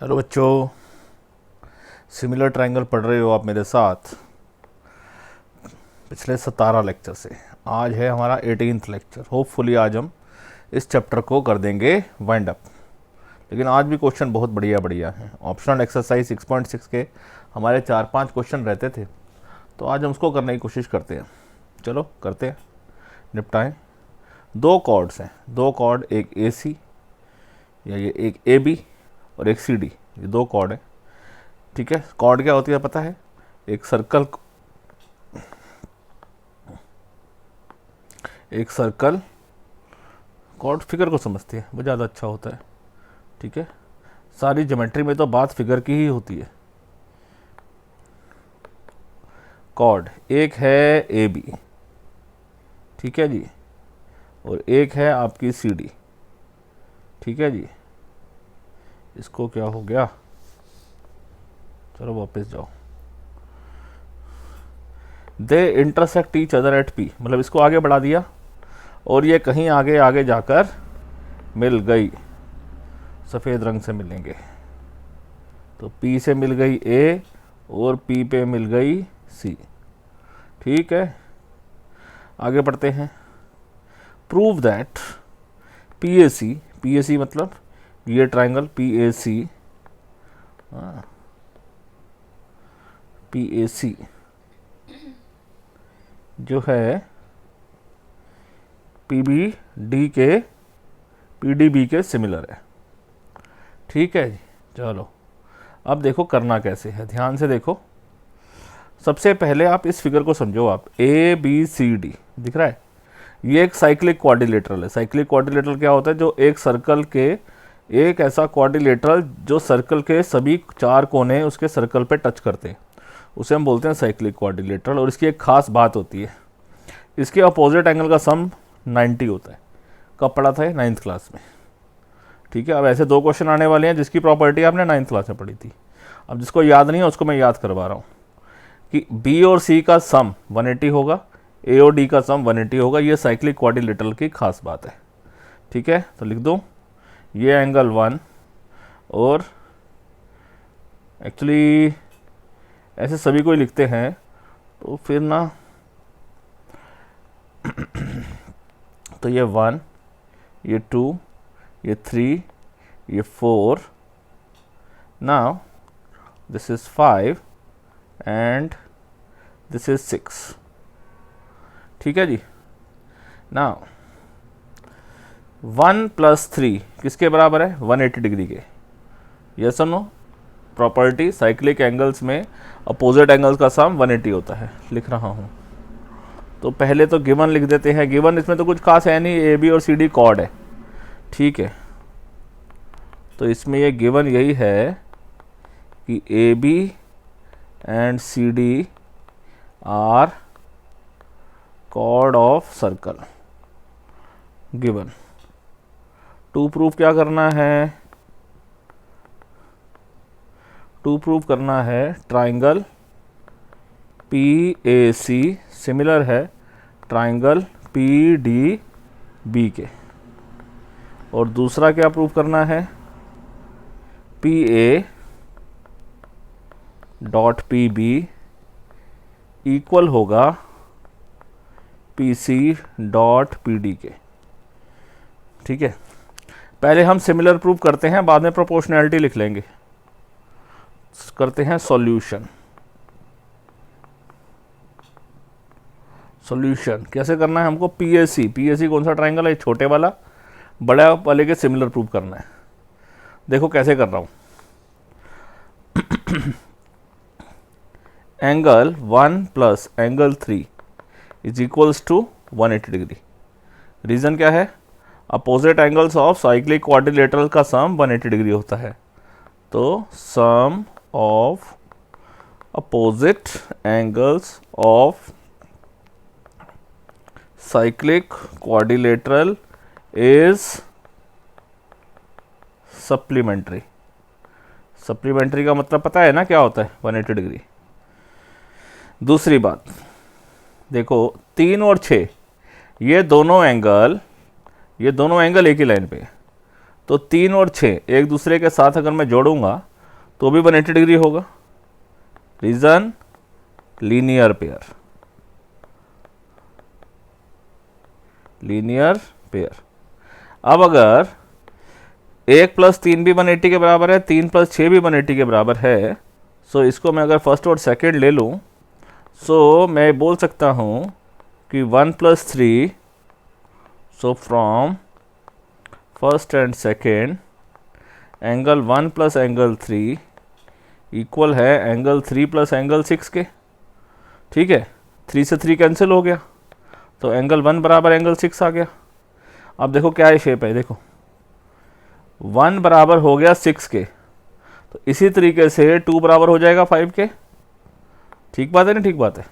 Hello बच्चों, similar triangle पढ़ रहे हो आप मेरे साथ पिछले 17 लेक्चर से। आज है हमारा 18th लेक्चर। होपफुली आज हम इस चैप्टर को कर देंगे वाइंड अप। लेकिन आज भी क्वेश्चन बहुत बढ़िया बढ़िया हैं। ऑप्शनल एक्सरसाइज 6.6 के हमारे 4-5 क्वेश्चन रहते थे, तो आज हम उसको करने की कोशिश करते हैं। चलो करते हैं, निपटाएं। दो कॉर्ड्स हैं, दो कॉर्ड, एक AC या ये एक AB और एक CD। ये दो कॉर्ड हैं, ठीक है। कॉर्ड क्या होती है पता है? एक सर्कल कॉर्ड फिगर को समझती है, वो ज़्यादा अच्छा होता है, ठीक है। सारी ज्योमेट्री में तो बात फिगर की ही होती है। कॉर्ड एक है AB, ठीक है जी, और एक है आपकी CD, ठीक है जी। इसको क्या हो गया, चलो वापस जाओ। They intersect each other at P, मतलब इसको आगे बढ़ा दिया और ये कहीं आगे आगे जाकर मिल गई, सफ़ेद रंग से मिलेंगे। तो P से मिल गई A और P पे मिल गई C, ठीक है। आगे बढ़ते हैं। प्रूव दैट PAC मतलब ये ट्राइंगल PAC जो है PDB के सिमिलर है, ठीक है जी। चलो अब देखो करना कैसे है, ध्यान से देखो। सबसे पहले आप इस फिगर को समझो। आप ABCD दिख रहा है, ये एक साइक्लिक क्वाड्रिलेटरल है। साइक्लिक क्वाड्रिलेटरल क्या होता है? जो एक सर्कल के, एक ऐसा क्वाड्रिलेटरल जो सर्कल के सभी 4 कोने उसके सर्कल पे टच करते हैं, उसे हम बोलते हैं साइक्लिक क्वाड्रिलेटरल। और इसकी एक खास बात होती है, इसके अपोजिट एंगल का सम 90 होता है। कब पढ़ा था ये? 9th क्लास में, ठीक है। अब ऐसे दो क्वेश्चन आने वाले हैं जिसकी प्रॉपर्टी आपने 9th क्लास में पढ़ी थी। अब जिसको याद नहीं है उसको मैं याद करवा रहा हूँ कि B और C का सम 180 होगा, A और D का सम 180 होगा। ये साइक्लिक क्वाड्रिलेटरल की खास बात है, ठीक है। तो लिख दो ये एंगल 1, और एक्चुअली ऐसे सभी को ही लिखते हैं, तो फिर ना तो ये 1, ये 2, ये 3, ये 4, now this is 5 and this is 6, ठीक है जी। नाउ 1 + 3 किसके बराबर है? 180 डिग्री के। यस और नो? प्रॉपर्टी साइक्लिक एंगल्स में अपोजिट एंगल्स का सम 180 होता है। लिख रहा हूँ, तो पहले तो गिवन लिख देते हैं। गिवन इसमें तो कुछ खास है नहीं, AB और CD कॉर्ड है, ठीक है। तो इसमें ये गिवन यही है कि AB and CD are chord of circle. Given to proof क्या करना है? टू प्रूफ करना है ट्राइंगल PAC सिमिलर है ट्राइंगल PDB के। और दूसरा क्या प्रूव करना है? PA डॉट PB इक्वल होगा PC डॉट PD के, ठीक है। पहले हम सिमिलर प्रूव करते हैं, बाद में प्रोपोर्शनैलिटी लिख लेंगे। करते हैं सॉल्यूशन। सॉल्यूशन कैसे करना है हमको? PAC कौन सा ट्राइंगल है? छोटे वाला, बड़ा वाले के सिमिलर प्रूव करना है। देखो कैसे कर रहा हूं। Angle 1 + angle 3 is equals to 180 degree. Reason क्या है? Opposite angles of cyclic quadrilateral का सम 180 डिग्री होता है। तो sum of opposite angles of cyclic quadrilateral is supplementary. Supplementary का मतलब पता है ना क्या होता है? 180 डिग्री। दूसरी बात देखो, 3 और 6 ये दोनों एंगल एक ही लाइन पे है। तो 3 और 6 एक दूसरे के साथ अगर मैं जोड़ूंगा तो भी 180 डिग्री होगा। Reason linear pair, linear pair. अब अगर 1+3 भी 180 के बराबर है, 3+6 भी 180 के बराबर है, सो इसको मैं अगर फर्स्ट और सेकेंड ले लूँ, सो मैं बोल सकता हूँ कि 1+3, so from first and second angle 1 plus angle 3 equal है एंगल 3 प्लस एंगल 6 के। ठीक है, 3 से 3 कैंसिल हो गया, तो एंगल 1 बराबर एंगल 6 आ गया। अब देखो क्या है शेप है, देखो 1 बराबर हो गया 6 के, तो इसी तरीके से 2 बराबर हो जाएगा 5 के। ठीक बात है ना, ठीक बात है।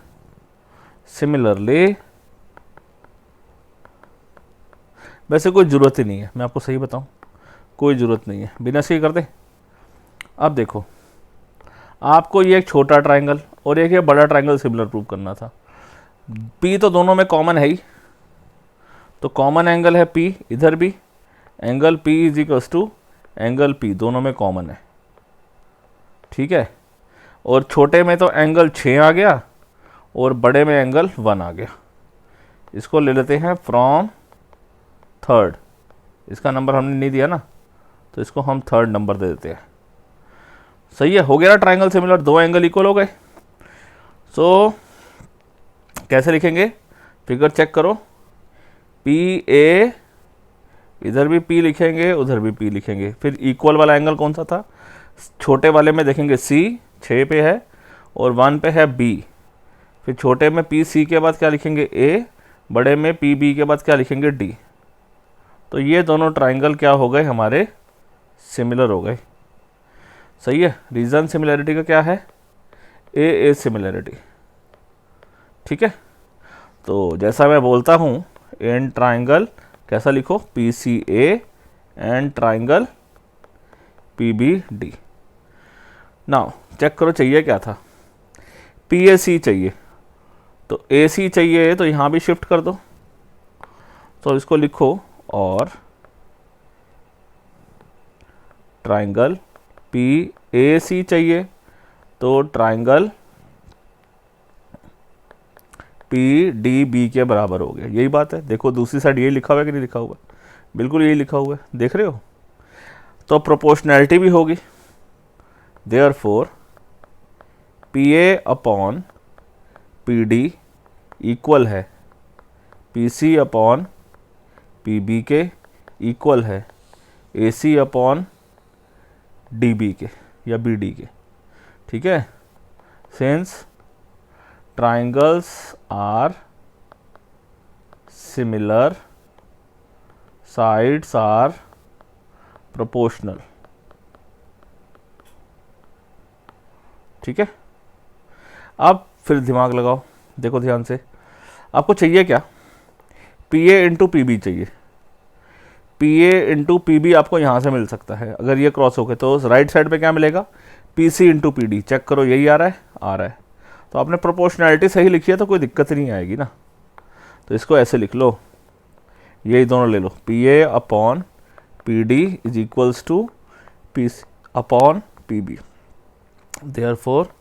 सिमिलरली, वैसे कोई ज़रूरत ही नहीं है, मैं आपको सही बताऊं, कोई ज़रूरत नहीं है, बिना इसके कर दे। अब देखो, आपको ये एक छोटा ट्रायंगल और एक ये बड़ा ट्रायंगल सिमिलर प्रूव करना था। पी तो दोनों में कॉमन है ही, तो कॉमन एंगल है पी, इधर भी angle P is equals to angle P, दोनों में कॉमन है। ठीक है, और छोटे में तो एंगल 6 आ गया और बड़े में एंगल 1 आ गया। इसको ले लेते हैं फ्रॉम थर्ड, इसका नंबर हमने नहीं दिया ना, तो इसको हम थर्ड नंबर दे देते हैं। सही है, हो गया ना ट्रायंगल सिमिलर, दो एंगल इक्वल हो गए। सो कैसे लिखेंगे, फिगर चेक करो, पी ए, इधर भी पी लिखेंगे उधर भी पी लिखेंगे। फिर इक्वल वाला एंगल कौन सा था, छोटे वाले में देखेंगे सी 6 पे है और 1 पे है बी। फिर छोटे में पी सी के बाद क्या लिखेंगे ए, बड़े में पी बी के बाद क्या लिखेंगे डी। तो ये दोनों ट्रायंगल क्या हो गए हमारे, सिमिलर हो गए। सही है, रीजन सिमिलैरिटी का क्या है, ए सिमिलैरिटी। ठीक है, तो जैसा मैं बोलता हूँ, इन ट्रायंगल कैसा लिखो, P C A and triangle P B D. Now check करो चाहिए क्या था, पी ए सी चाहिए, तो ए सी चाहिए तो यहाँ भी शिफ्ट कर दो, तो इसको लिखो, और ट्रायंगल पी ए सी चाहिए तो ट्रायंगल पी डी बी के बराबर हो गया। यही बात है, देखो दूसरी साइड यही लिखा हुआ है कि नहीं लिखा हुआ, बिल्कुल यही लिखा हुआ है, देख रहे हो। तो प्रोपोर्शनैलिटी भी होगी, therefore P A upon P D equal है P C upon P B के, इक्वल है A C upon D B के या बी डी के। ठीक है, since triangles are similar, sides are proportional. ठीक है, अब फिर दिमाग लगाओ, देखो ध्यान से, आपको चाहिए क्या, P A into P B चाहिए। P A into P B आपको यहाँ से मिल सकता है, अगर ये क्रॉस हो गए तो राइट साइड पे क्या मिलेगा, P C into P D. Check करो यही आ रहा है, आ रहा है। तो आपने प्रोपोर्शनैलिटी सही लिखी है तो कोई दिक्कत नहीं आएगी ना। तो इसको ऐसे लिख लो, यही दोनों ले लो, P A upon P D is equals to P C upon P B. Therefore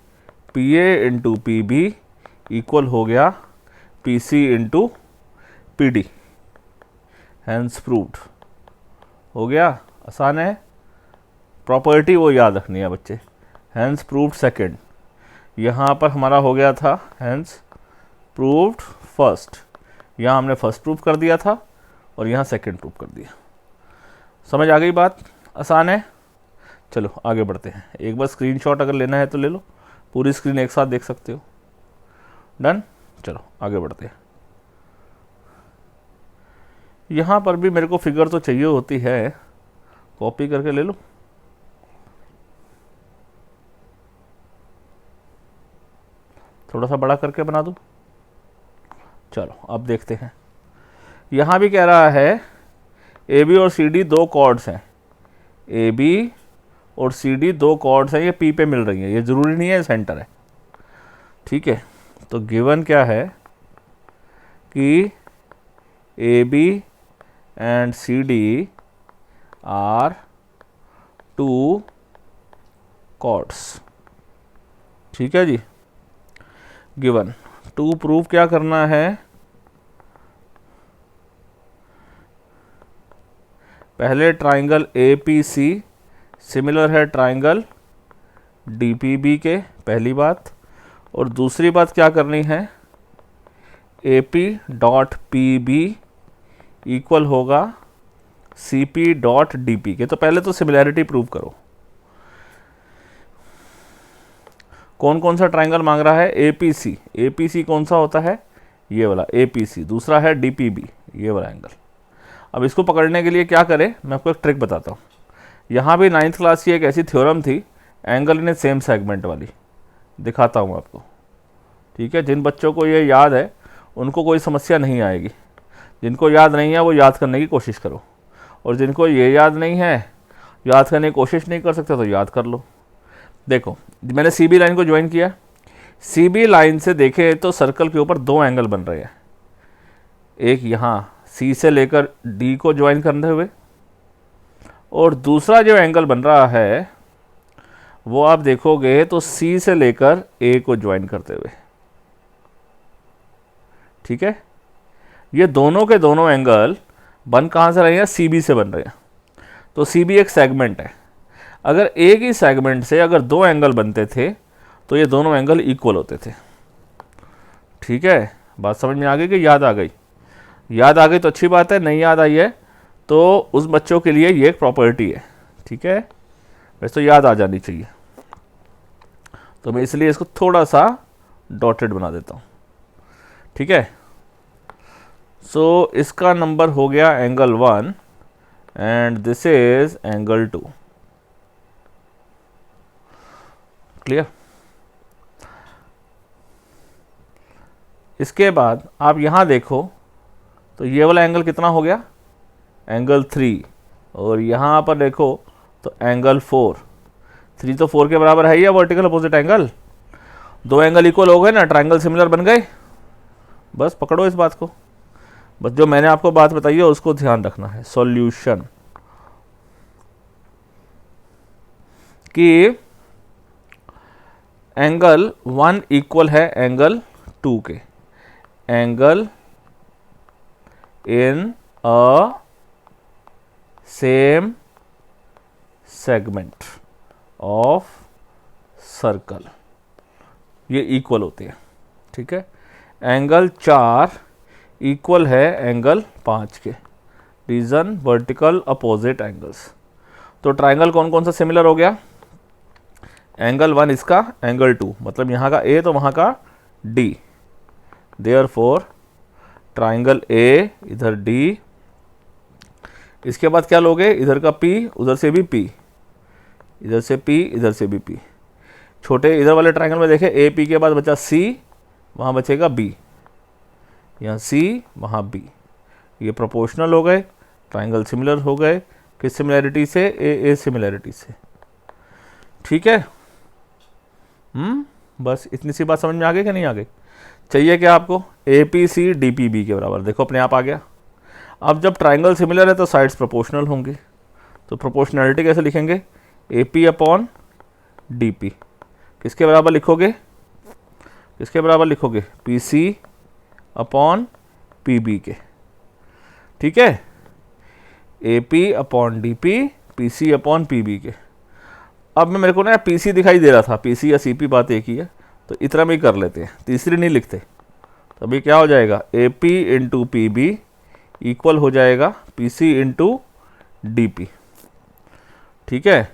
P A into P B equal हो गया P C into P D, hence proved. हो गया, आसान है, प्रॉपर्टी वो याद रखनी है बच्चे। हैंस प्रूव्ड सेकंड, यहाँ पर हमारा हो गया था हैंस प्रूव्ड फर्स्ट, यहाँ हमने फर्स्ट प्रूव कर दिया था और यहाँ सेकंड प्रूव कर दिया। समझ आ गई बात, आसान है। चलो आगे बढ़ते हैं, एक बार स्क्रीनशॉट अगर लेना है तो ले लो, पूरी स्क्रीन एक साथ देख सकते हो। डन, चलो आगे बढ़ते हैं। यहाँ पर भी मेरे को फिगर तो चाहिए होती है, कॉपी करके ले लो। थोड़ा सा बड़ा करके बना दूँ। चलो अब देखते हैं, यहाँ भी कह रहा है ए बी और सी डी दो कॉर्ड्स हैं, ए बी और सी डी दो कॉर्ड्स हैं, ये पी पे मिल रही हैं, ये ज़रूरी नहीं है सेंटर है। ठीक है, तो गिवन क्या है कि A B and C D are two chords. ठीक है जी। गिवन टू प्रूव क्या करना है, पहले ट्राइंगल APC सिमिलर है ट्राइंगल DPB के, पहली बात। और दूसरी बात क्या करनी है, AP डॉट PB इक्वल होगा CP डॉट DP के। तो पहले तो सिमिलैरिटी प्रूव करो। कौन कौन सा ट्राइंगल मांग रहा है, APC। APC कौन सा होता है, ये वाला APC। दूसरा है DPB, ये वाला एंगल। अब इसको पकड़ने के लिए क्या करें, मैं आपको एक ट्रिक बताता हूँ। यहाँ भी 9th क्लास की एक ऐसी थ्योरम थी, एंगल इन सेम सेगमेंट वाली, दिखाता हूँ आपको। ठीक है, जिन बच्चों को ये याद है उनको कोई समस्या नहीं आएगी, जिनको याद नहीं है वो याद करने की कोशिश करो, और जिनको ये याद नहीं है, याद करने की कोशिश नहीं कर सकते, तो याद कर लो। देखो, मैंने CB लाइन को ज्वाइन किया। CB लाइन से देखे तो सर्कल के ऊपर दो एंगल बन रहे हैं, एक यहाँ C से लेकर D को ज्वाइन करते हुए, और दूसरा जो एंगल बन रहा है वो आप देखोगे तो C से लेकर A को ज्वाइन करते हुए। ठीक है, ये दोनों के दोनों एंगल बन कहाँ से रहे हैं, CB से बन रहे हैं। तो CB एक सेगमेंट है। अगर एक ही सेगमेंट से अगर दो एंगल बनते थे तो ये दोनों एंगल इक्वल होते थे। ठीक है, बात समझ में आ गई कि याद आ गई? याद आ गई तो अच्छी बात है, नहीं याद आई है तो उस बच्चों के लिए ये एक प्रॉपर्टी है। ठीक है, वैसे तो याद आ जानी चाहिए, तो मैं इसलिए इसको थोड़ा सा डॉटेड बना देता हूँ। ठीक है, सो इसका नंबर हो गया angle 1 and this is angle 2। Clear? इसके बाद आप यहां देखो तो ये वाला एंगल कितना हो गया, एंगल 3, और यहां पर देखो तो एंगल 4। 3 तो 4 के बराबर है या वर्टिकल अपोजिट एंगल, दो एंगल इक्वल हो गए ना, ट्राइंगल सिमिलर बन गए। बस पकड़ो इस बात को, बस जो मैंने आपको बात बताई है उसको ध्यान रखना है। सॉल्यूशन कि एंगल 1 इक्वल है एंगल 2 के, angle in a same segment of circle, ये इक्वल होते हैं। ठीक है, एंगल 4 इक्वल है एंगल 5 के, रीजन वर्टिकल अपोजिट एंगल्स। तो ट्राइंगल कौन कौन सा सिमिलर हो गया, एंगल 1 इसका, एंगल 2 मतलब यहाँ का A तो वहाँ का D, देयरफॉर ट्राइंगल A इधर D, इसके बाद क्या लोगे, इधर का P, उधर से भी P, इधर से P, इधर से भी P। छोटे इधर वाले ट्राइंगल में देखें AP के बाद बचा C, वहाँ बचेगा B, यहाँ C वहाँ B, ये प्रोपोर्शनल हो गए, ट्राइंगल सिमिलर हो गए। किस सिमिलैरिटी से, A सिमिलैरिटी से। ठीक है, बस इतनी सी बात समझ में आ गई कि नहीं आ गई? चाहिए क्या आपको, APC DPB के बराबर, देखो अपने आप आ गया। अब जब ट्राइंगल सिमिलर है तो साइड्स प्रोपोर्शनल होंगी, तो प्रोपोर्शनलिटी कैसे लिखेंगे, AP अपॉन DP, किसके बराबर लिखोगे, किसके बराबर लिखोगे, PC अपॉन PB के। ठीक है, AP upon DP, PC upon PB के। अब मैं मेरे को ना PC दिखाई दे रहा था, PC या CP बात एक ही है, तो इतना भी कर लेते हैं, तीसरी नहीं लिखते। तो अभी क्या हो जाएगा, AP इंटू PB इक्वल हो जाएगा PC इंटू DP। ठीक है,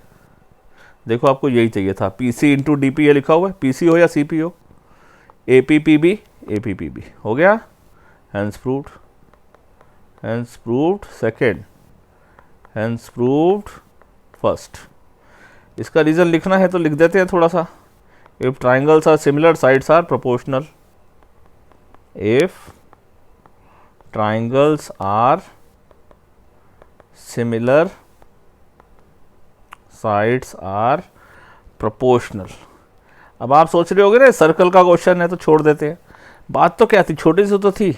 देखो आपको यही चाहिए था, PC इंटू DP ये लिखा हुआ है, PC हो या CP हो, AP PB AP PB हो गया, hence proved, hence proved second, hence proved first. इसका रीजन लिखना है तो लिख देते हैं थोड़ा सा, if triangles are similar sides are proportional, if triangles are similar sides are proportional। अब आप सोच रहे होगे ना सर्कल का क्वेश्चन है तो छोड़ देते हैं, बात तो क्या थी, छोटी सी तो थी।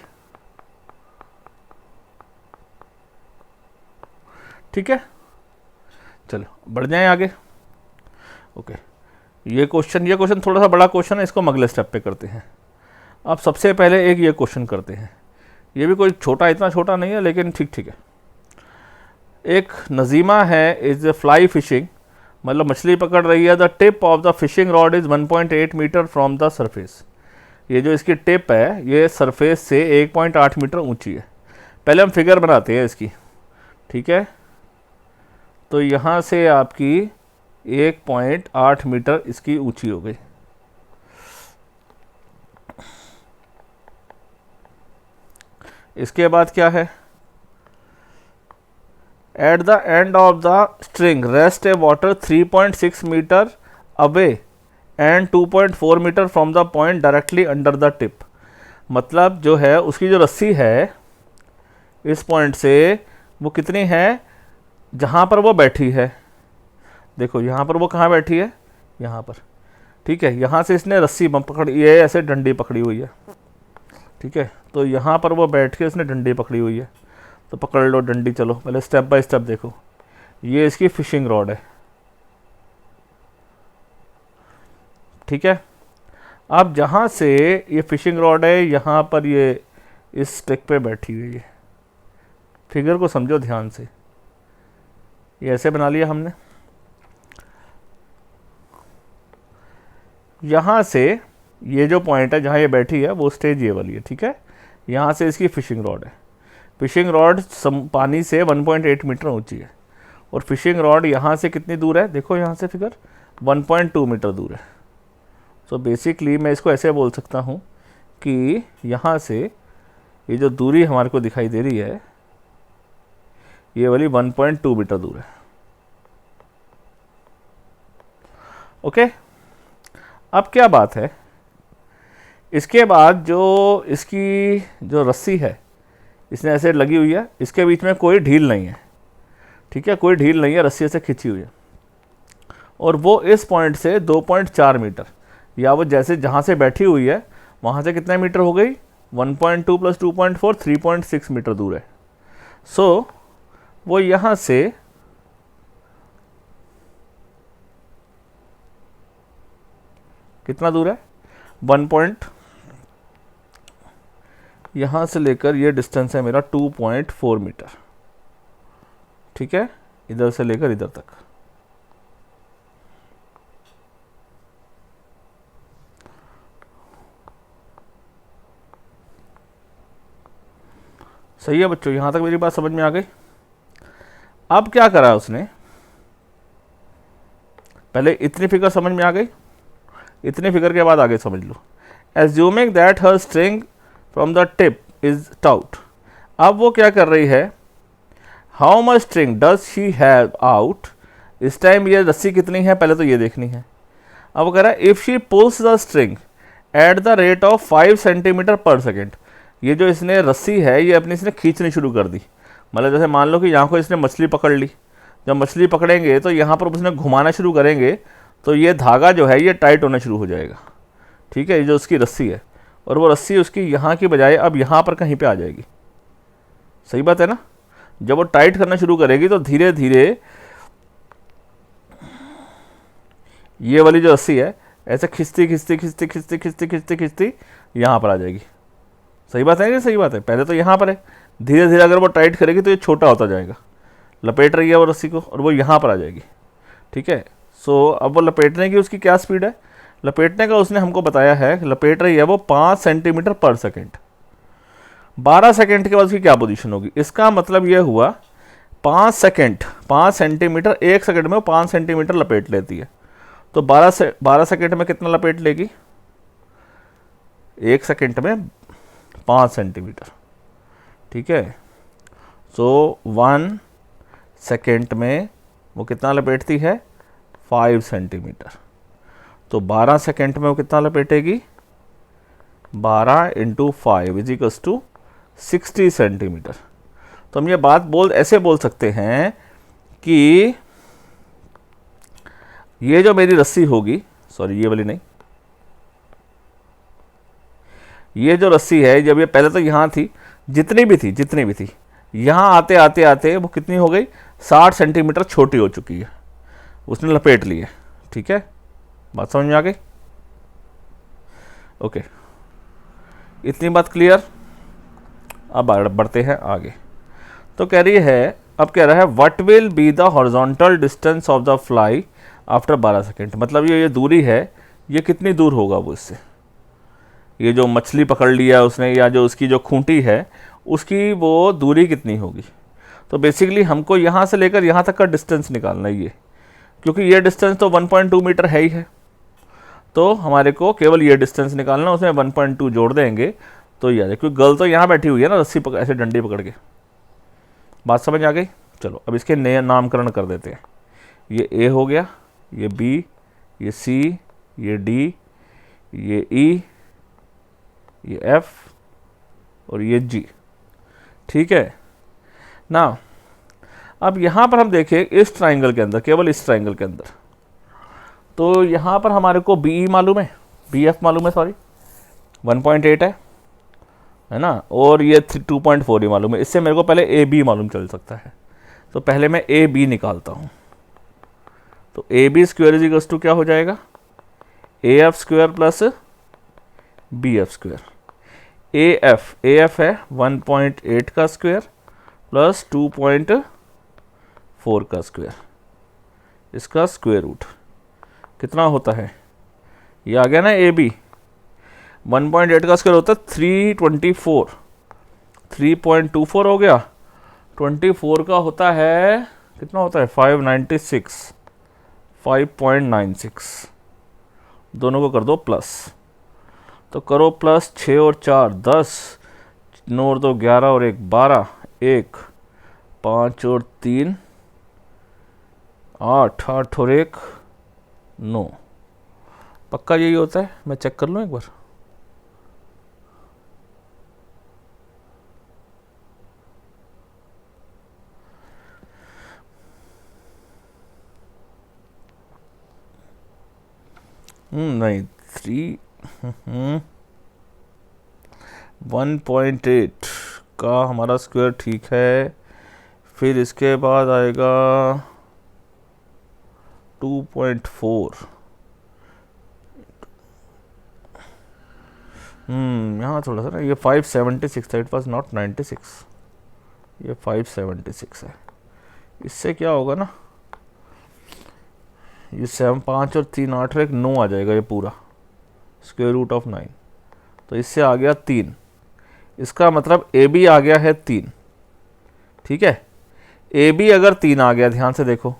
ठीक है, चलो बढ़ जाएं आगे। ओके, ये क्वेश्चन थोड़ा सा बड़ा क्वेश्चन है, इसको हम अगले स्टेप पे करते हैं। अब सबसे पहले एक ये क्वेश्चन करते हैं, ये भी कोई छोटा, इतना छोटा नहीं है लेकिन ठीक ठीक है। एक नज़ीमा है इज फ्लाई फिशिंग, मतलब मछली पकड़ रही है। The tip of the fishing rod is 1.8 metre from the surface. ये जो इसकी टिप है ये सरफेस से 1.8 मीटर ऊंची है। पहले हम फिगर बनाते हैं इसकी, ठीक है। तो यहाँ से आपकी 1.8 मीटर इसकी ऊंची हो गई। इसके बाद क्या है, at the end of the string rest a water 3.6 metre away and 2.4 metre from the point directly under the tip. मतलब जो है उसकी जो रस्सी है इस पॉइंट से वो कितनी है, जहाँ पर वो बैठी है, देखो यहाँ पर वो कहाँ बैठी है, यहाँ पर, ठीक है। यहाँ से इसने रस्सी पकड़ी, ये ऐसे डंडी पकड़ी हुई है, ठीक है। तो यहाँ पर वो बैठ के इसने डंडी पकड़ी हुई है, तो पकड़ लो डंडी। चलो पहले स्टेप बाय स्टेप देखो। ये इसकी फिशिंग रॉड है, ठीक है। अब जहाँ से ये फिशिंग रॉड है, यहाँ पर ये इस स्टिक पे बैठी हुई है। फिगर को समझो ध्यान से, ये ऐसे बना लिया हमने। यहाँ से ये जो पॉइंट है जहाँ ये बैठी है वो स्टेज ये वाली है, ठीक है। यहाँ से इसकी फिशिंग रॉड है। फिशिंग रॉड पानी से 1.8 मीटर ऊंची है, और फिशिंग रॉड यहाँ से कितनी दूर है, देखो यहाँ से फिगर 1.2 मीटर दूर है। सो बेसिकली मैं इसको ऐसे बोल सकता हूँ कि यहाँ से ये जो दूरी हमारे को दिखाई दे रही है ये वाली 1.2 मीटर दूर है। ओके, अब क्या बात है, इसके बाद जो इसकी जो रस्सी है इसने ऐसे लगी हुई है, इसके बीच में कोई ढील नहीं है, ठीक है, कोई ढील नहीं है, रस्सी से खिंची हुई है। और वो इस पॉइंट से 2.4 मीटर, या वो जैसे जहाँ से बैठी हुई है वहाँ से कितना मीटर हो गई, 1.2 + 2.4 3.6 मीटर दूर है। सो वो यहाँ से कितना दूर है, 1 पॉइंट, यहाँ से लेकर ये डिस्टेंस है मेरा 2.4 मीटर, ठीक है, इधर से लेकर इधर तक। सही है बच्चों, यहाँ तक मेरी बात समझ में आ गई। अब क्या करा उसने, पहले इतनी फिगर समझ में आ गई, इतनी फिगर के बाद आगे समझ लो। Assuming that her string from the tip is taut. अब वो क्या कर रही है, how much string does she have out. इस टाइम ये रस्सी कितनी है पहले तो ये देखनी है। अब वो कह रहा है if she pulls the string at the rate of 5 centimetre पर सेकेंड। ये जो इसने रस्सी है ये अपनी इसने खींचनी शुरू कर दी। मतलब जैसे मान लो कि यहाँ को इसने मछली पकड़ ली, जब मछली पकड़ेंगे तो यहाँ पर उसने घुमाना शुरू करेंगे तो ये धागा जो है ये टाइट होना शुरू हो जाएगा, ठीक है। ये जो उसकी रस्सी है, और वो रस्सी उसकी यहाँ की बजाय अब यहाँ पर कहीं पे आ जाएगी। सही बात है ना। जब वो टाइट करना शुरू करेगी तो धीरे धीरे ये वाली जो रस्सी है ऐसे खिंचती खिंचती खिंचती खिंचती खिंचती खिंचती खिंचती यहाँ पर आ जाएगी। सही बात है कि सही बात है, पहले तो यहाँ पर है, धीरे धीरे अगर वो टाइट करेगी तो ये छोटा होता जाएगा, लपेट रही है वो रस्सी को, और वो यहाँ पर आ जाएगी, ठीक है। सो अब वो लपेटने की उसकी क्या स्पीड है, लपेटने का उसने हमको बताया है, लपेट रही है वो 5 सेंटीमीटर पर सेकेंड। 12 सेकेंड के बाद उसकी क्या पोजीशन होगी, इसका मतलब ये हुआ 5 सेंटीमीटर, 1 सेकेंड में वो 5 सेंटीमीटर लपेट लेती है। तो 12 सेकेंड में कितना लपेट लेगी, 1 सेकेंड में 5 सेंटीमीटर, ठीक है। सो 1 सेकेंड में वो कितना लपेटती है, 5 सेंटीमीटर। तो 12 सेकेंड में वो कितना लपेटेगी, 12 × 5 = 60 सेंटीमीटर। तो हम ये बात ऐसे बोल सकते हैं कि ये जो मेरी रस्सी होगी, सॉरी ये वाली नहीं, ये जो रस्सी है जब ये पहले तो यहाँ थी, जितनी भी थी यहाँ आते आते आते वो कितनी हो गई, 60 सेंटीमीटर छोटी हो चुकी है, उसने लपेट ली है, ठीक है। बात समझ में आ गई? ओके, इतनी बात क्लियर। अब बढ़ते हैं आगे। तो कह रही है, अब कह रहा है what will be the horizontal distance of the fly after 12 second. मतलब ये दूरी है, ये कितनी दूर होगा वो इससे, ये जो मछली पकड़ लिया उसने या जो उसकी जो खूंटी है उसकी वो दूरी कितनी होगी। तो बेसिकली हमको यहाँ से लेकर यहाँ तक का डिस्टेंस निकालना है ये, क्योंकि ये डिस्टेंस तो 1.2 मीटर है ही है, तो हमारे को केवल ये डिस्टेंस निकालना, उसमें 1.2 जोड़ देंगे तो ये आ जाए, क्योंकि गर्ल तो यहाँ बैठी हुई है ना रस्सी पकड़, ऐसे डंडी पकड़ के। बात समझ आ गई? चलो अब इसके नए नामकरण कर देते हैं। ये ए हो गया, ये बी, ये सी, ये डी, ये ई, ये एफ और ये जी। ठीक है ना। अब यहाँ पर हम देखें इस ट्राइंगल के अंदर, केवल इस ट्राइंगल के अंदर, तो यहाँ पर हमारे को बी मालूम है, बी एफ मालूम है, सॉरी 1.8 है ना, और ये 2.4 ही मालूम है। इससे मेरे को पहले ए बी मालूम चल सकता है, तो पहले मैं ए बी निकालता हूँ। तो A B square is equals to क्या हो जाएगा, A F square plus B F square. A F है 1.8 का स्क्वायर प्लस 2.4 का स्क्वायर, इसका स्क्वायर रूट कितना होता है, ये आ गया ना। ए बी 1.8 का स्क्वायर होता है 324, 3.24 हो गया, 24 का होता है कितना होता है 596, 5.96, दोनों को कर दो प्लस। तो करो प्लस, 6 और 4 10, 9 और 2 11 और 1 12, 1 5 और 3 8, 8 और 1 9। पक्का यही होता है? मैं चेक कर लूँ एक बार। नहीं 1.8 का हमारा स्क्वायर ठीक है, फिर इसके बाद आएगा 2.4। यहाँ थोड़ा सा ना, ये 576 था, इट वॉज नॉट 96, ये 576 है। इससे क्या होगा ना, ये 7 5 और 3 8 और 1 9 आ जाएगा, ये पूरा स्क्वायर रूट ऑफ 9। तो इससे आ गया 3, इसका मतलब ए बी आ गया है 3। ठीक है, ए बी अगर 3 आ गया, ध्यान से देखो,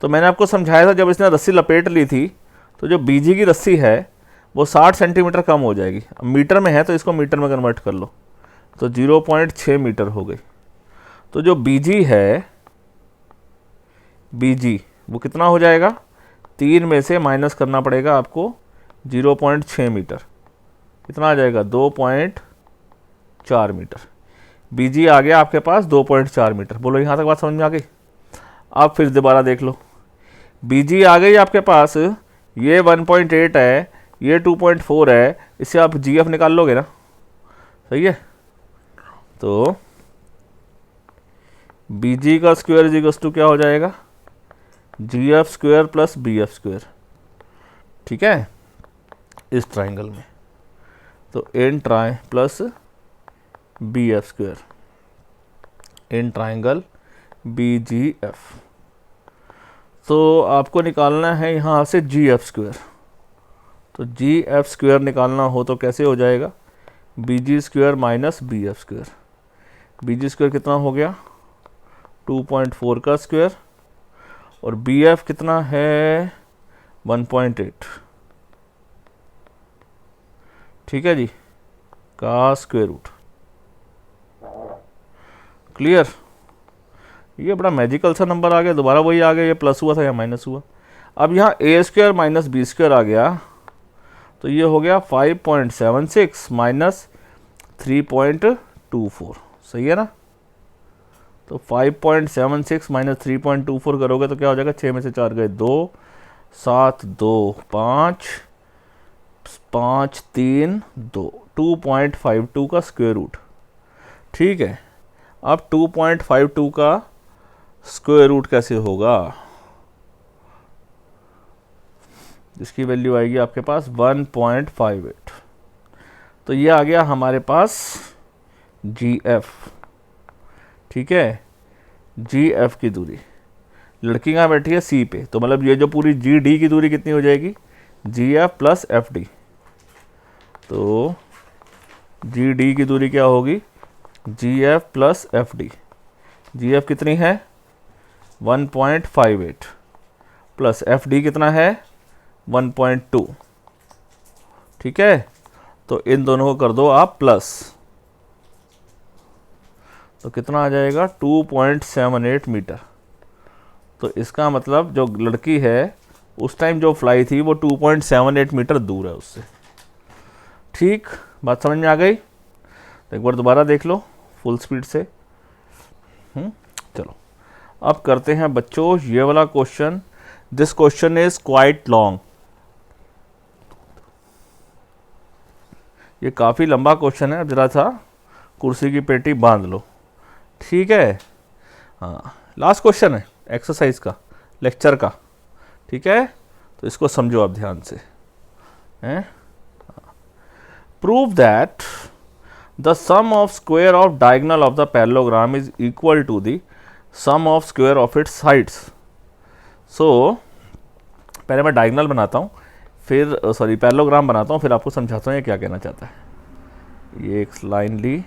तो मैंने आपको समझाया था जब इसने रस्सी लपेट ली थी, तो जो बीजी की रस्सी है वो 60 सेंटीमीटर कम हो जाएगी। अब मीटर में है तो इसको मीटर में कन्वर्ट कर लो, तो 0.6 मीटर हो गई। तो जो बीजी है, बीजी वो कितना हो जाएगा, 3 में से माइनस करना पड़ेगा आपको 0.6 मीटर, कितना आ जाएगा 2.4 मीटर। बीजी आ गया आपके पास 2.4 मीटर। बोलो यहाँ तक बात समझ में आ गई? आप फिर दोबारा देख लो, बीजी आ गई आपके पास, ये 1.8 है, ये 2.4 है, इससे आप जी एफ निकाल लोगे ना, सही है। तो बीजी का स्क्वायर इज इक्वल्स टू क्या हो जाएगा, G F square plus B F square. ठीक है, इस ट्राइंगल में तो एन ट्राई plus B F square, in triangle B G F. तो आपको निकालना है यहाँ से जी एफ स्क्वायर। तो जी एफ स्क्वायर निकालना हो तो कैसे हो जाएगा, B G square minus B F square. B G square कितना हो गया 2.4 का स्क्वायर, और बी एफ कितना है 1.8। ठीक है जी, का स्क्वायर रूट। क्लियर? ये बड़ा मैजिकल सा नंबर आ गया, दोबारा वही आ गया, ये प्लस हुआ था या माइनस हुआ। अब यहाँ ए स्क्वायर माइनस बी स्क्वायर आ गया, तो ये हो गया 5.76 माइनस 3.24, सही है ना। तो 5.76 माइनस 3.24 करोगे तो क्या हो जाएगा, 6 में से 4 गए 2, 7 2 5 5 3 2, 2.52 का स्क्वायर रूट। ठीक है, अब 2.52 का स्क्वायर रूट कैसे होगा, जिसकी वैल्यू आएगी आपके पास 1.58। तो ये आ गया हमारे पास GF। ठीक है, GF की दूरी, लड़की कहाँ बैठी है C पे, तो मतलब ये जो पूरी GD की दूरी कितनी हो जाएगी, GF प्लस FD। तो GD की दूरी क्या होगी, GF प्लस FD। GF कितनी है 1.58 प्लस FD कितना है 1.2। ठीक है, तो इन दोनों को कर दो आप प्लस, तो कितना आ जाएगा 2.78 मीटर। तो इसका मतलब जो लड़की है उस टाइम जो फ्लाई थी वो 2.78 मीटर दूर है उससे। ठीक, बात समझ में आ गई। तो एक बार दोबारा देख लो फुल स्पीड से। चलो अब करते हैं बच्चों ये वाला question. This question is quite long, ये काफ़ी लंबा क्वेश्चन है। अब जरा सा कुर्सी की पेटी बांध लो। ठीक है, हाँ लास्ट क्वेश्चन है एक्सरसाइज का, लेक्चर का। ठीक है, तो इसको समझो आप ध्यान से। Prove that the sum of square of diagonal of the parallelogram is equal to the sum of square of its sides. So पहले मैं डायगोनल बनाता हूँ, फिर सॉरी पैरेललोग्राम बनाता हूँ, फिर आपको समझाता हूँ ये क्या कहना चाहता है। ये एक लाइन ली,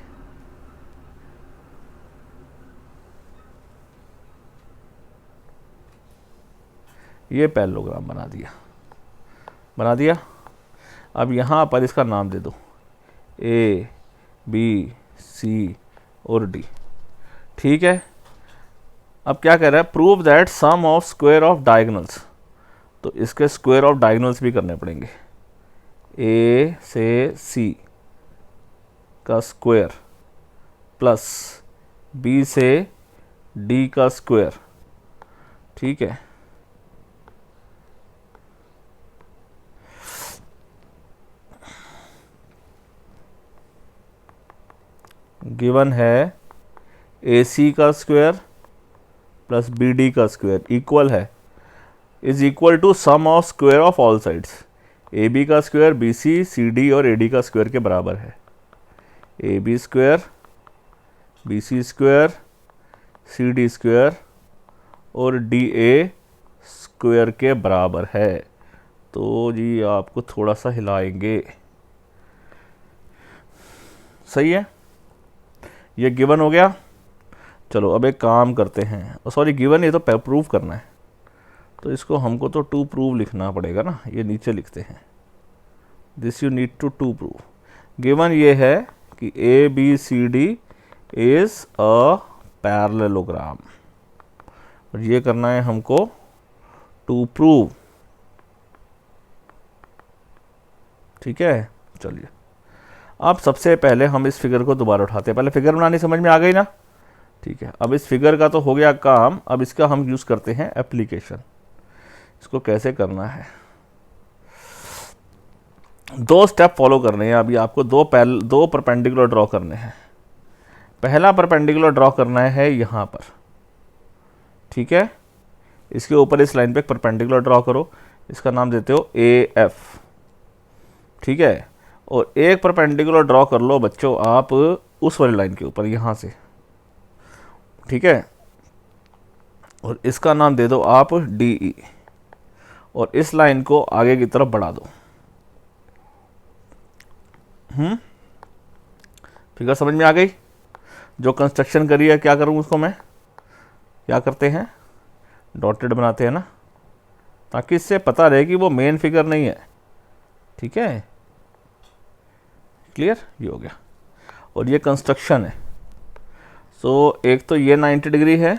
ये पैरेललोग्राम बना दिया। अब यहाँ पर इसका नाम दे दो A, B, C और D। ठीक है, अब क्या कह रहा है, prove that sum of square of diagonals. तो इसके स्क्वायर ऑफ डायगोनल्स भी करने पड़ेंगे। A से C का स्क्वायर प्लस B से D का स्क्वायर। ठीक है, गिवन है AC का स्क्वायर प्लस BD का स्क्वायर इक्वल है, is equal to sum of square of all sides. AB का स्क्वायर BC, CD और AD का स्क्वायर के बराबर है। AB square, BC square, CD square और DA स्क्वायर के बराबर है। तो जी आपको थोड़ा सा हिलाएंगे। सही है, ये गिवन हो गया। चलो अब एक काम करते हैं, सॉरी गिवन ये तो प्रूव करना है, तो इसको हमको तो टू प्रूव लिखना पड़ेगा ना। ये नीचे लिखते हैं, this you need to prove. Given ये है कि ABCD इज अ पैरेललोग्राम, और ये करना है हमको टू प्रूव। ठीक है, चलिए अब सबसे पहले हम इस फिगर को दोबारा उठाते हैं। पहले फिगर बनानी समझ में आ गई ना। ठीक है, अब इस फिगर का तो हो गया काम, अब इसका हम यूज़ करते हैं एप्लीकेशन। इसको कैसे करना है, दो स्टेप फॉलो करने हैं। अभी आपको दो परपेंडिकुलर ड्रॉ करने हैं। पहला परपेंडिकुलर ड्रॉ करना है यहाँ पर। ठीक है, इसके ऊपर इस लाइन पे एक परपेंडिकुलर ड्रॉ करो, इसका नाम देते हो AF। ठीक है, और एक परपेंडिकुलर ड्रॉ कर लो बच्चों आप उस वाली लाइन के ऊपर यहाँ से। ठीक है, और इसका नाम दे दो आप DE, और इस लाइन को आगे की तरफ बढ़ा दो। फिगर समझ में आ गई। जो कंस्ट्रक्शन करी है क्या करूँ उसको मैं, क्या करते हैं डॉटेड बनाते हैं ना, ताकि इससे पता रहे कि वो मेन फिगर नहीं है। ठीक है, क्लियर, ये हो गया। और ये कंस्ट्रक्शन है। सो एक तो ये 90 डिग्री है,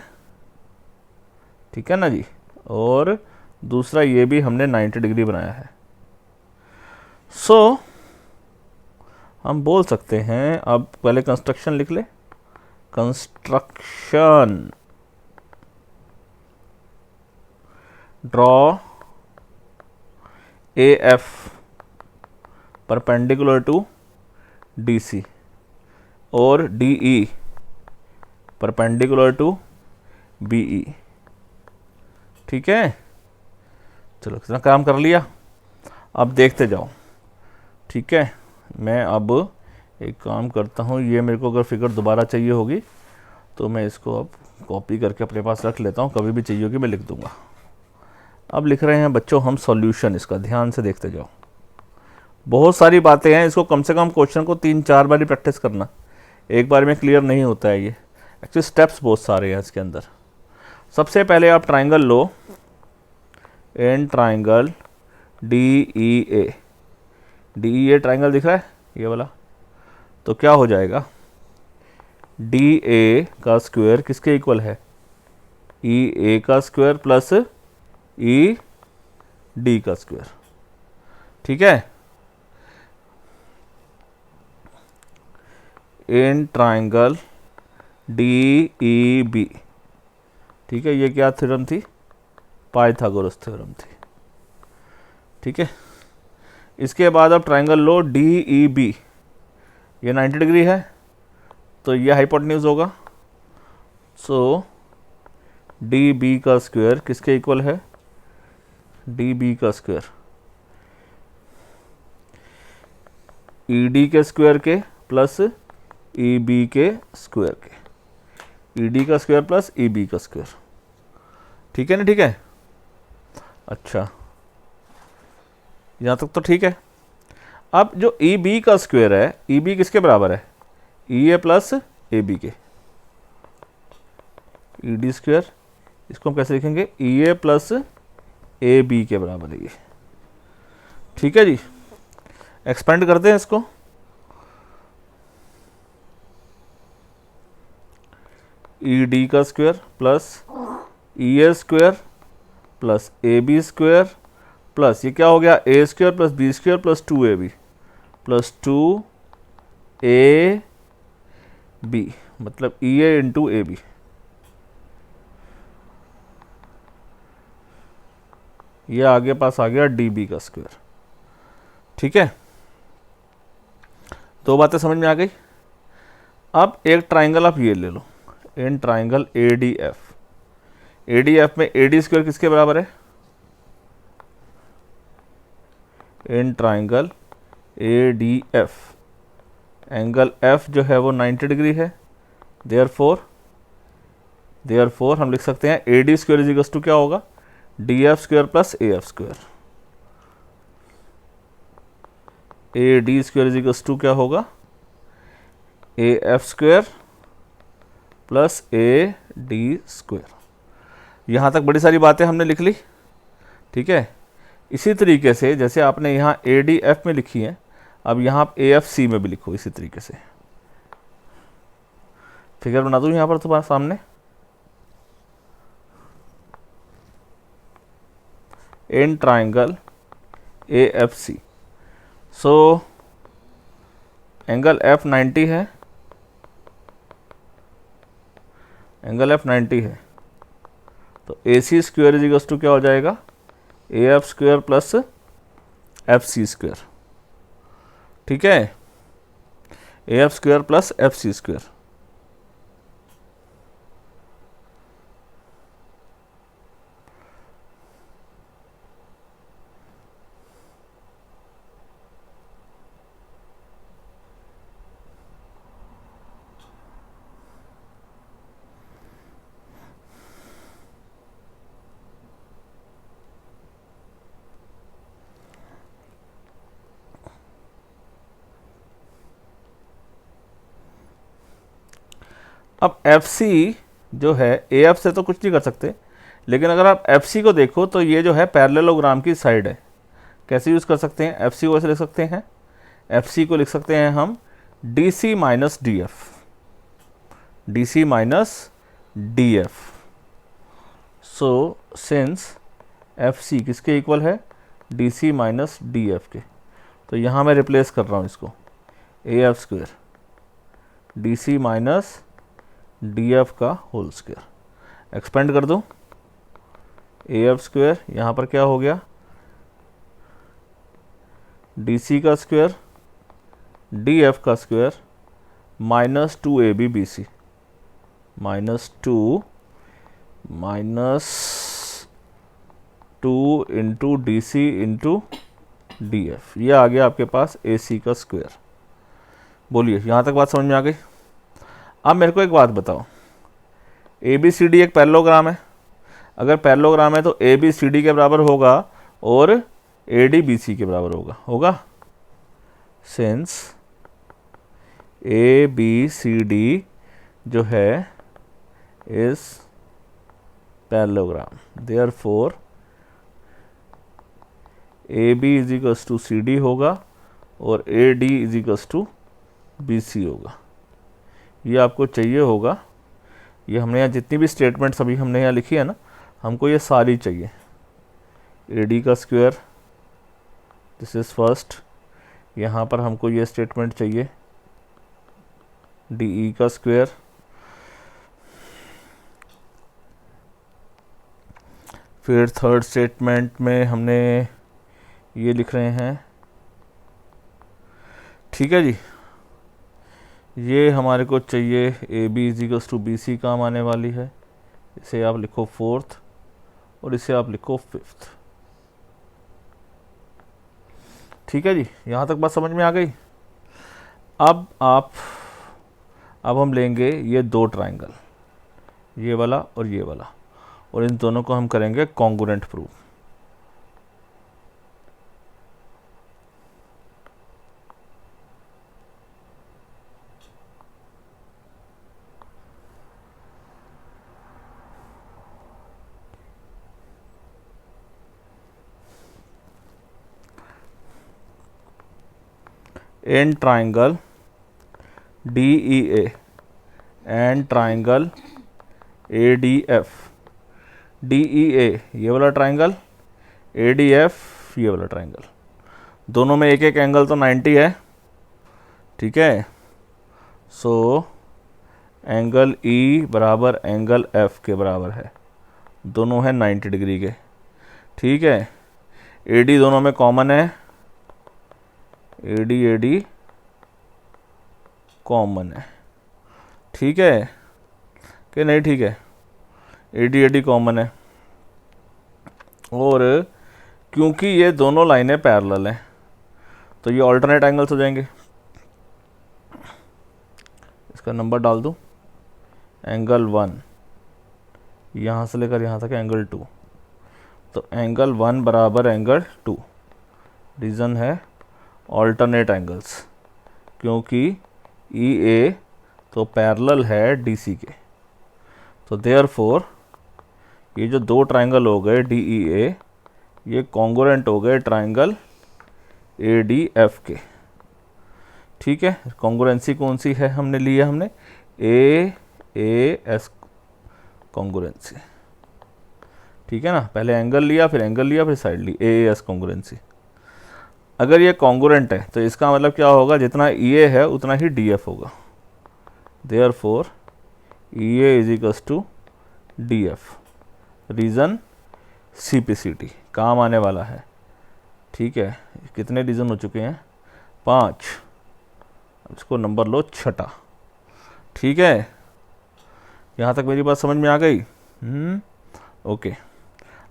ठीक है ना जी, और दूसरा ये भी हमने 90 डिग्री बनाया है। सो हम बोल सकते हैं, अब पहले कंस्ट्रक्शन लिख ले। Construction, draw AF perpendicular to DC और DE परपेंडिकुलर टू BE। ठीक है, चलो कितना काम कर लिया। अब देखते जाओ, ठीक है। मैं अब एक काम करता हूँ, ये मेरे को अगर फिगर दोबारा चाहिए होगी तो मैं इसको अब कॉपी करके अपने पास रख लेता हूँ, कभी भी चाहिए होगी मैं लिख दूँगा। अब लिख रहे हैं बच्चों हम सॉल्यूशन, इसका ध्यान से देखते जाओ। बहुत सारी बातें हैं, इसको कम से कम क्वेश्चन को 3-4 बार ही प्रैक्टिस करना, एक बार में क्लियर नहीं होता है ये। एक्चुअली स्टेप्स बहुत सारे हैं इसके अंदर। सबसे पहले आप ट्राइंगल लो, an triangle DEA, DEA triangle दिख रहा है ये वाला, तो क्या हो जाएगा, DA का स्क्वायर किसके इक्वल है, EA का स्क्वायर प्लस ED का स्क्वायर, ठीक है। इन ट्राइंगल DEB, ठीक है, ये क्या थ्योरम थी, पाइथागोरस थ्योरम थी, ठीक है। इसके बाद अब ट्राइंगल लो DEB, ये 90 डिग्री है तो ये हाइपोटेन्यूज होगा, सो DB का स्क्वायर किसके इक्वल है, DB का स्क्वायर ED के स्क्वायर के प्लस EB के स्क्वायर के, ED का स्क्वायर प्लस EB का स्क्वायर, ठीक है ना, ठीक है। अच्छा, यहाँ तक तो ठीक है। अब जो EB का स्क्वायर है, EB किसके बराबर है, EA प्लस AB के, ED स्क्वायर, इसको हम कैसे लिखेंगे, EA प्लस AB के बराबर है ये, ठीक है जी। एक्सपेंड करते हैं इसको, ED का square plus EA square plus AB square plus ये क्या हो गया, A square plus B square plus 2AB plus 2AB, मतलब EA इंटू AB, ये आगे पास आ गया DB का स्क्वायर, ठीक है। दो बातें समझ में आ गई। अब एक ट्राइंगल आप ये ले लो, इन ट्राइंगल ADF, ADF में AD स्क्वायर किसके बराबर है, in triangle ADF angle F जो है वो 90 डिग्री है, देयरफॉर हम लिख सकते हैं AD square is equal to क्या होगा, DF square plus AF square, AD square is equal to क्या होगा, AF square plus AD square. यहाँ तक बड़ी सारी बातें हमने लिख ली, ठीक है। इसी तरीके से जैसे आपने यहाँ ADF में लिखी है, अब यहाँ आप AFC में भी लिखो इसी तरीके से। फिगर बना दूँ यहाँ पर तुम्हारे सामने, in triangle AFC, so angle F 90 है, एंगल F 90 है, तो AC square is equal to क्या हो जाएगा, AF square plus FC square, ठीक है, AF square plus FC square. अब FC जो है AF से तो कुछ नहीं कर सकते, लेकिन अगर आप FC को देखो तो ये जो है पैरेललोग्राम की साइड है। कैसे यूज़ कर सकते हैं, FC को ऐसे लिख सकते हैं, FC को लिख सकते हैं हम DC minus DF, DC minus DF। So since FC किसके इक्वल है, DC माइनस DF के, तो यहाँ मैं रिप्लेस कर रहा हूँ इसको, AF square DC minus DF का होल स्क्वायर, एक्सपेंड कर दो, AF स्क्वायर यहाँ पर क्या हो गया, DC का स्क्वायर DF का square minus 2AB BC, minus 2 into DC into D F, ये आ गया आपके पास ए सी का स्क्वायर। बोलिए यहाँ तक बात समझ में आ गई। अब मेरे को एक बात बताओ, ए बी सी डी एक पैरेललोग्राम है, अगर पैरेललोग्राम है तो ए बी सी डी के बराबर होगा और ए डी बी सी के बराबर होगा since A B C D जो है is parallelogram, therefore A B is equals to C D होगा और A D is equals to B C होगा। ये आपको चाहिए होगा, ये हमने यहाँ जितनी भी स्टेटमेंट्स अभी हमने यहाँ लिखी है ना, हमको ये सारी चाहिए। ए डी का स्क्वायर, दिस इज फर्स्ट, यहाँ पर हमको ये स्टेटमेंट चाहिए डी ई का स्क्वायर, फिर थर्ड स्टेटमेंट में हमने ये लिख रहे हैं, ठीक है जी। ये हमारे को चाहिए A B is equals to B C काम आने वाली है, इसे आप लिखो फोर्थ और इसे आप लिखो फिफ्थ, ठीक है जी। यहाँ तक बात समझ में आ गई। अब हम लेंगे ये दो ट्राइंगल, ये वाला और ये वाला, और इन दोनों को हम करेंगे congruent proof. in triangle DEA and triangle ADF, DEA ये वाला ट्राइंगल, ADF ये वाला ट्राइंगल, दोनों में एक एक एंगल तो 90 है, ठीक है। सो एंगल E बराबर एंगल F के बराबर है, दोनों है 90 डिग्री के, ठीक है। AD दोनों में कॉमन है, AD कॉमन है, ठीक है कि नहीं, ठीक है। AD कॉमन है, और क्योंकि ये दोनों लाइनें पैरेलल हैं तो ये ऑल्टरनेट एंगल्स हो जाएंगे। इसका नंबर डाल दूँ, एंगल 1 यहाँ से लेकर यहाँ तक एंगल 2, तो एंगल 1 बराबर एंगल 2, रीज़न है ऑल्टरनेट एंगल्स, क्योंकि EA तो पैरेलल है DC के, तो देयरफॉर ये जो दो ट्राइंगल हो गए DEA ये कॉन्ग्रुएंट हो गए ट्राइंगल ADF के, ठीक है। कॉन्ग्रुएंसी कौन सी है हमने लिया, हमने AAS कॉन्ग्रुएंसी, ठीक है ना। पहले एंगल लिया, फिर एंगल लिया, फिर साइड ली, AAS कॉन्ग्रुएंसी। अगर ये कॉन्ग्रुएंट है तो इसका मतलब क्या होगा, जितना EA है उतना ही DF होगा, therefore EA is equals to DF, reason CPCT काम आने वाला है, ठीक है। कितने रीज़न हो चुके हैं, 5, अब इसको नंबर लो 6, ठीक है। यहाँ तक मेरी बात समझ में आ गई, ओके।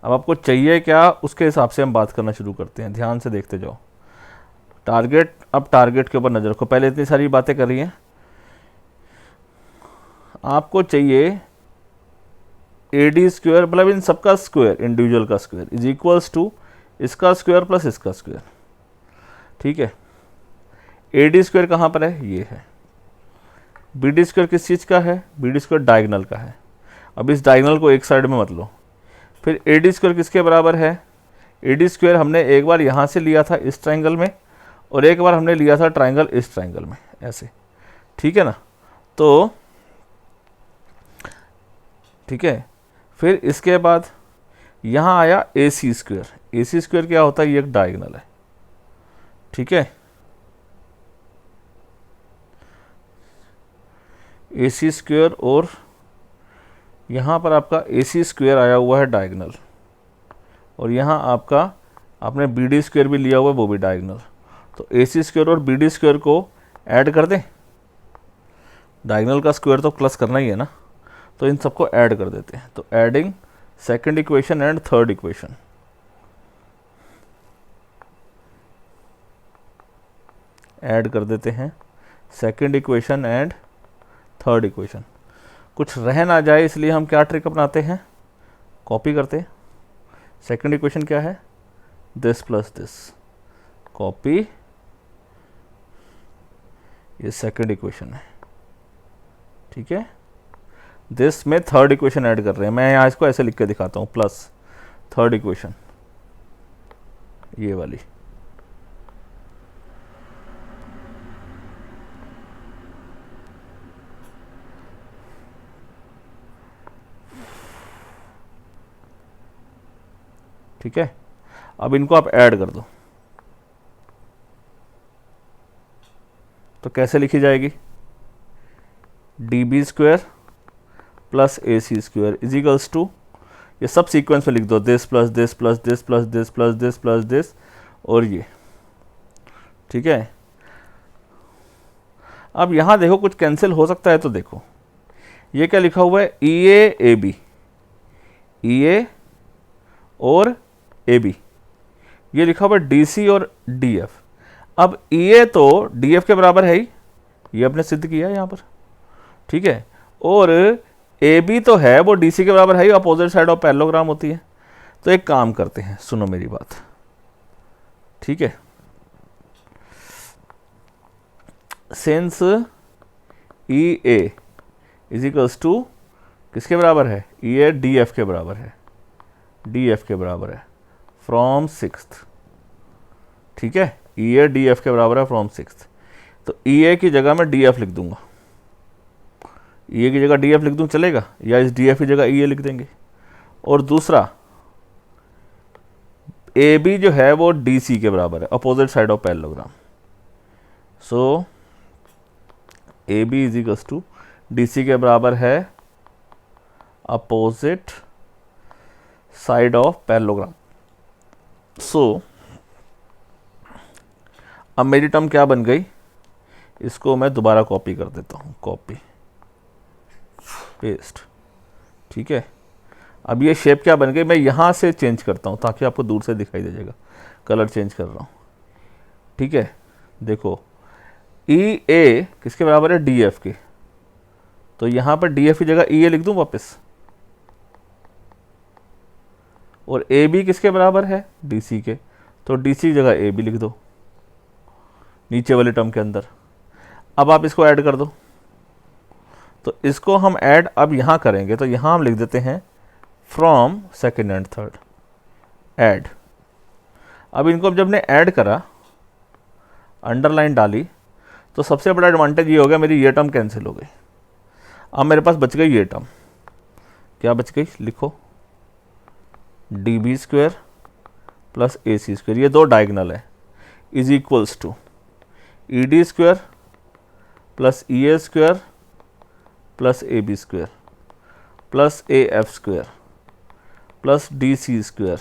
अब आपको चाहिए क्या, उसके हिसाब से हम बात करना शुरू करते हैं, ध्यान से देखते जाओ। टारगेट, अब टारगेट के ऊपर नज़र रखो, पहले इतनी सारी बातें कर रही हैं। आपको चाहिए AD स्क्वायर, मतलब इन सबका स्क्वायर, इंडिविजुअल का स्क्वायर इज इक्वल्स टू इसका स्क्वायर प्लस इसका स्क्वायर, ठीक है। AD स्क्वायर कहाँ पर है, ये है। BD स्क्वायर किस चीज़ का है, BD स्क्वायर डायगोनल का है। अब इस डायगोनल को एक साइड में मत लो। फिर AD स्क्वायर किसके बराबर है, AD स्क्वायर हमने एक बार यहाँ से लिया था इस ट्राइंगल में, और एक बार हमने लिया था ट्राइंगल इस ट्राइंगल में, ऐसे, ठीक है ना। तो ठीक है, फिर इसके बाद यहाँ आया AC स्क्वायर। AC स्क्वायर क्या होता है, ये एक डायगोनल है, ठीक है। AC स्क्वायर, और यहाँ पर आपका AC स्क्वायर आया हुआ है डायगोनल, और यहाँ आपका आपने BD स्क्वायर भी लिया हुआ है, वो भी डायगोनल। तो AC स्क्वायर और BD स्क्वायर को ऐड कर दें, डायगोनल का स्क्वायर तो प्लस करना ही है ना, तो इन सबको ऐड कर देते हैं। तो adding second equation and third equation, add कर देते हैं second equation and third equation. कुछ रह ना जाए इसलिए हम क्या ट्रिक अपनाते हैं, कॉपी करते हैं। सेकंड इक्वेशन क्या है, दिस प्लस दिस, कॉपी, ये सेकंड इक्वेशन है, ठीक है। दिस में थर्ड इक्वेशन ऐड कर रहे हैं, मैं यहाँ इसको ऐसे लिख के दिखाता हूँ, प्लस थर्ड इक्वेशन ये वाली, ठीक है। अब इनको आप ऐड कर दो तो कैसे लिखी जाएगी, D B square plus A C square is equals to, ये सब सीक्वेंस में लिख दो, this plus this plus this plus this plus this plus this और ये, ठीक है। अब यहाँ देखो कुछ कैंसिल हो सकता है, तो देखो ये क्या लिखा हुआ है, ई ए बी, ई ए और ए बी, ये लिखा हुआ है डी सी और डी एफ। अब ई ए तो डी एफ के बराबर है ही, ये आपने सिद्ध किया है यहाँ पर, ठीक है। और ए बी तो है, वो डी सी के बराबर है ही, अपोजिट साइड ऑफ पैरेललोग्राम होती है। तो एक काम करते हैं, सुनो मेरी बात, ठीक है। Since E A is equals to किसके बराबर है, ई ए डी एफ के बराबर है, डी एफ के बराबर है फ्रॉम सिक्स्थ, ठीक है। ई ए डी एफ के बराबर है फ्रॉम सिक्स्थ, तो ई ए की जगह मैं डी एफ लिख दूंगा, ई ए की जगह डी एफ लिख दूँ चलेगा, या इस डी एफ की जगह ई ए लिख देंगे। और दूसरा ए बी जो है वो डी सी के बराबर है, opposite side of parallelogram. So A B is equals to D C के बराबर है opposite side of parallelogram. So अब मेरी टर्म क्या बन गई, इसको मैं दोबारा कॉपी कर देता हूँ, कॉपी पेस्ट, ठीक है। अब ये शेप क्या बन गई, मैं यहाँ से चेंज करता हूँ ताकि आपको दूर से दिखाई दे जाएगा, कलर चेंज कर रहा हूँ, ठीक है। देखो ई ए किसके बराबर है, डी एफ के, तो यहाँ पर डी एफ की जगह ई ए लिख दूँ वापस, और ए बी किसके बराबर है, डी सी के, तो डी सी की जगह ए बी लिख दो नीचे वाले टर्म के अंदर। अब आप इसको ऐड कर दो, तो इसको हम ऐड अब यहाँ करेंगे, तो यहाँ हम लिख देते हैं from second and third add. अब इनको जब ने ऐड करा, अंडरलाइन डाली, तो सबसे बड़ा एडवांटेज ये हो गया, मेरी ये टर्म कैंसिल हो गई। अब मेरे पास बच गई ये टर्म, क्या बच गई, लिखो D B square plus A C square, ये दो डायगनल है, is equals to E D square plus E A square plus A B square plus A F square plus D C square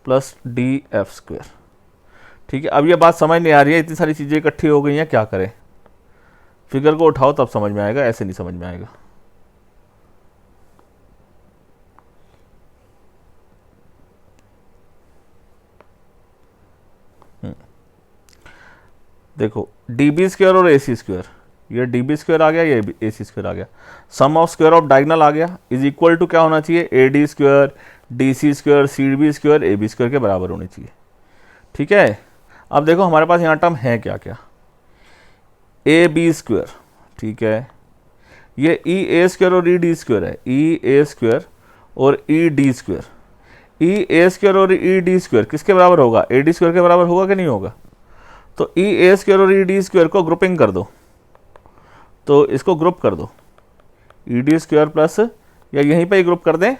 plus D F square, ठीक है। अब ये बात समझ नहीं आ रही है, इतनी सारी चीज़ें इकट्ठी हो गई हैं, क्या करें, फिगर को उठाओ तब समझ में आएगा, ऐसे नहीं समझ में आएगा। देखो डी बी स्क्वेयर और ए सी स्क्वेयर, ये डी बी स्क्वेयर आ गया, ये ए सी स्क्वेयर आ गया, sum of square of diagonal आ गया, इज इक्वल टू क्या होना चाहिए, A D square D C square C B square A B square के बराबर होनी चाहिए, ठीक है। अब देखो हमारे पास यहाँ टर्म है क्या क्या, ए बी स्क्वेयर, ठीक है, ये ई ए स्क्वेयर और ई डी स्क्वेयर है, ई ए स्क्वेयर और ई D square, E A square और ई डी स्क्वेयर किसके बराबर होगा, ए डी स्क्वेयर के बराबर होगा कि नहीं होगा। तो ई ए स्क्वेयर और ई डी स्क्वेयर को ग्रुपिंग कर दो, तो इसको ग्रुप कर दो, ई डी स्क्वेयर प्लस, या यहीं पे ही ग्रुप कर दें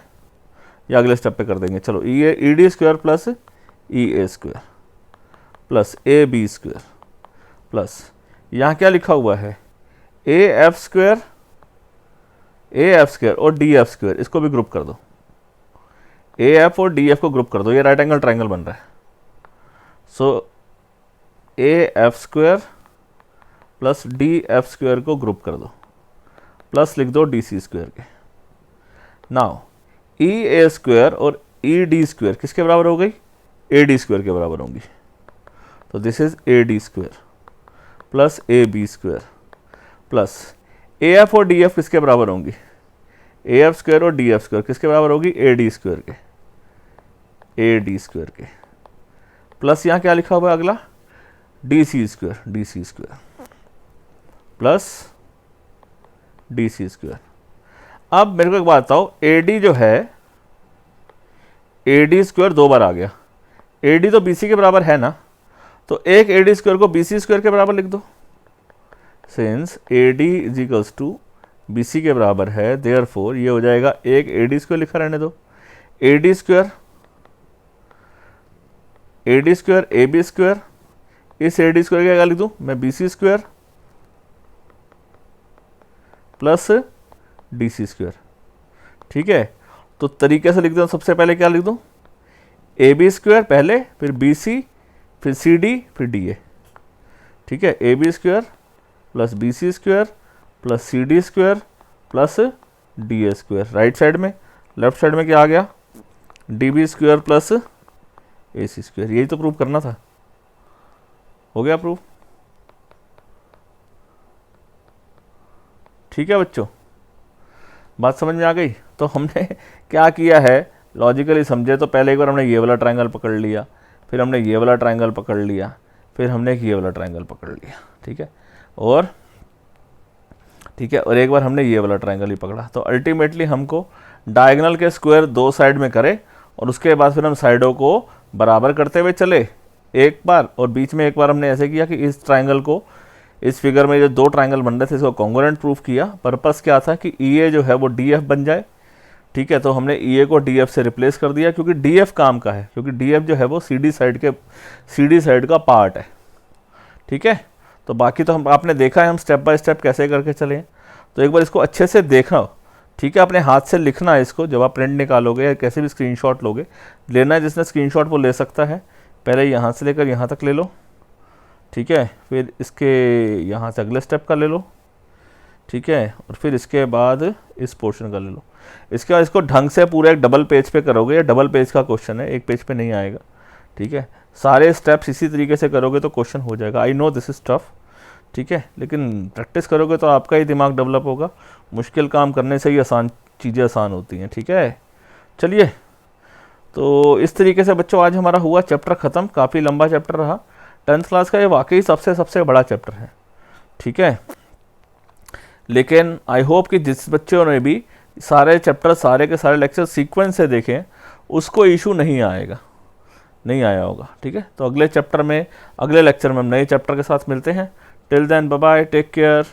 या अगले स्टेप पे कर देंगे, चलो E D square plus E A square plus A B square plus, यहाँ क्या लिखा हुआ है, ए एफ स्क्वेयर और डी एफ स्क्वेयर, इसको भी ग्रुप कर दो, ए एफ और डी एफ को ग्रुप कर दो, ये राइट एंगल ट्राइंगल बन रहा है। So A F square plus D F square को ग्रुप कर दो, प्लस लिख दो डी सी स्क्वेयर के। नाउ ई ए स्क्वेयर और ई डी स्क्वेयर किसके बराबर हो गई, ए डी स्क्वेयर के बराबर होंगी, तो this is A D square plus A B square plus A F और डी एफ किसके बराबर होंगी, ए एफ स्क्वायर और डी एफ स्क्वायर किसके बराबर होगी, ए डी स्क्वायर के, ए डी स्क्वायर के, प्लस यहाँ क्या लिखा हुआ है अगला, D C square plus D C square. अब मेरे को एक बात बताओ, ए डी जो है, ए डी स्क्वायर 2 बार आ गया, ए डी तो बी सी के बराबर है ना, तो एक ए डी स्क्वायर को बी सी स्क्वायर के बराबर लिख दो। Since A D is equals to B C के बराबर है, देयरफॉर ये हो जाएगा एक ए डी स्क्वायर लिखा रहने दो, A D square A B square, इस ए डी स्क्वायर का क्या लिख दूं मैं, B C square plus D C square. ठीक है, तो तरीके से लिख दूं, सबसे पहले क्या लिख दूं, ए बी स्क्वायर पहले, फिर बी सी, फिर सी डी, फिर डी ए। ठीक है, A B square plus B C square plus C D square plus D A square. Right side में, लेफ्ट साइड में क्या आ गया, D B square plus A C square. यही तो प्रूव करना था, हो गया प्रूव। ठीक है बच्चों, बात समझ में आ गई। तो हमने क्या किया है, लॉजिकली समझे तो पहले एक बार हमने ये वाला ट्रायंगल पकड़ लिया, फिर हमने ये वाला ट्रायंगल पकड़ लिया, फिर हमने ये वाला ट्रायंगल पकड़ लिया। ठीक है, और एक बार हमने ये वाला ट्रायंगल ही पकड़ा। तो अल्टीमेटली हमको डायगोनल के स्क्वायर 2 साइड में करे और उसके बाद फिर हम साइडों को बराबर करते हुए चले एक बार, और बीच में एक बार हमने ऐसे किया कि इस ट्रायंगल को, इस फिगर में जो 2 ट्रायंगल बन रहे थे इसको कॉन्ग्रुएंट प्रूफ किया। पर्पस क्या था कि ई ए जो है वो डी एफ बन जाए। ठीक है, तो हमने ई ए को डी एफ से रिप्लेस कर दिया, क्योंकि डी एफ काम का है, क्योंकि डी एफ जो है वो सी डी साइड का पार्ट है। ठीक है, तो बाकी तो हम आपने देखा है हम स्टेप बाय स्टेप कैसे करके चले हैं, तो एक बार इसको अच्छे से देखना। ठीक है, अपने हाथ से लिखना है इसको, जब आप प्रिंट निकालोगे या कैसे भी स्क्रीनशॉट लोगे, लेना है जिसने स्क्रीनशॉट वो ले सकता है। पहले यहाँ से लेकर यहाँ तक ले लो। ठीक है, फिर इसके यहाँ से अगले स्टेप का ले लो। ठीक है, और फिर इसके बाद इस पोर्शन का ले लो। इसके बाद इसको ढंग से पूरे एक डबल पेज पे करोगे, ये डबल पेज का क्वेश्चन है, एक पेज पे नहीं आएगा। ठीक है, सारे स्टेप्स इसी तरीके से करोगे तो क्वेश्चन हो जाएगा। I know this is tough, ठीक है, लेकिन प्रैक्टिस करोगे तो आपका ही दिमाग डेवलप होगा। मुश्किल काम करने से ही आसान चीज़ें आसान होती हैं। ठीक है, चलिए, तो इस तरीके से बच्चों आज हमारा हुआ चैप्टर ख़त्म। काफ़ी लंबा चैप्टर रहा, 10th क्लास का ये वाकई सबसे बड़ा चैप्टर है। ठीक है, लेकिन आई होप कि जिस बच्चों ने भी सारे चैप्टर, सारे के सारे लेक्चर सीक्वेंस से देखें, उसको इशू नहीं आया होगा। ठीक है, तो अगले चैप्टर में, अगले लेक्चर में हम नए चैप्टर के साथ मिलते हैं। Till then bye bye, take care.